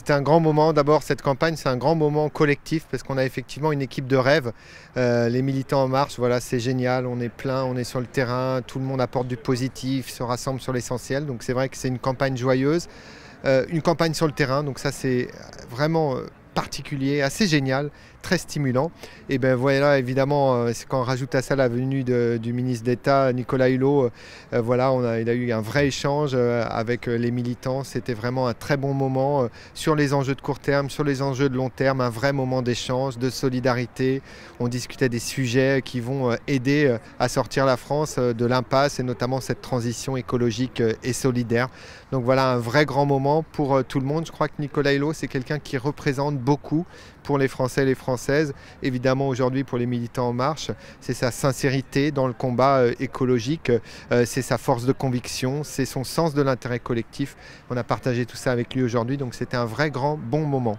C'était un grand moment. D'abord, cette campagne, c'est un grand moment collectif parce qu'on a effectivement une équipe de rêve. Les militants en marche, voilà, c'est génial. On est plein, on est sur le terrain, tout le monde apporte du positif, se rassemble sur l'essentiel. Donc c'est vrai que c'est une campagne joyeuse, une campagne sur le terrain. Donc ça, c'est vraiment particulier, assez génial, très stimulant. Et bien voilà, évidemment, c'est quand on rajoute à ça la venue du ministre d'État, Nicolas Hulot, voilà, il a eu un vrai échange avec les militants. C'était vraiment un très bon moment sur les enjeux de court terme, sur les enjeux de long terme, un vrai moment d'échange, de solidarité. On discutait des sujets qui vont aider à sortir la France de l'impasse et notamment cette transition écologique et solidaire. Donc voilà, un vrai grand moment pour tout le monde. Je crois que Nicolas Hulot, c'est quelqu'un qui représente beaucoup pour les Français et les Françaises. Évidemment, aujourd'hui, pour les militants En Marche, c'est sa sincérité dans le combat écologique, c'est sa force de conviction, c'est son sens de l'intérêt collectif. On a partagé tout ça avec lui aujourd'hui, donc c'était un vrai grand bon moment.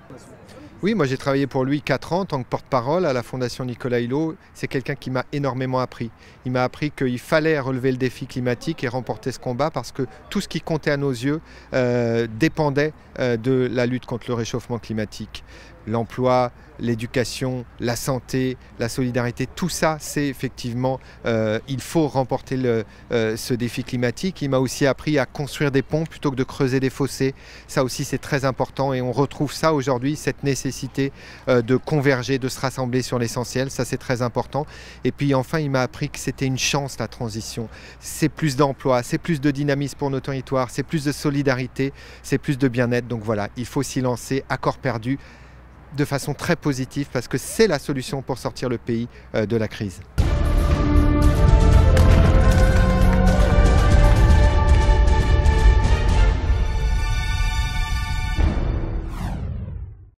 Oui, moi j'ai travaillé pour lui 4 ans en tant que porte-parole à la Fondation Nicolas Hulot. C'est quelqu'un qui m'a énormément appris. Il m'a appris qu'il fallait relever le défi climatique et remporter ce combat parce que tout ce qui comptait à nos yeux dépendait de la lutte contre le réchauffement climatique. L'emploi, l'éducation, la santé, la solidarité, tout ça, c'est effectivement, il faut remporter ce défi climatique. Il m'a aussi appris à construire des ponts plutôt que de creuser des fossés. Ça aussi, c'est très important et on retrouve ça aujourd'hui, cette nécessité de converger, de se rassembler sur l'essentiel. Ça, c'est très important. Et puis enfin, il m'a appris que c'était une chance, la transition. C'est plus d'emploi, c'est plus de dynamisme pour nos territoires, c'est plus de solidarité, c'est plus de bien-être. Donc voilà, il faut s'y lancer à corps perdu, de façon très positive parce que c'est la solution pour sortir le pays de la crise.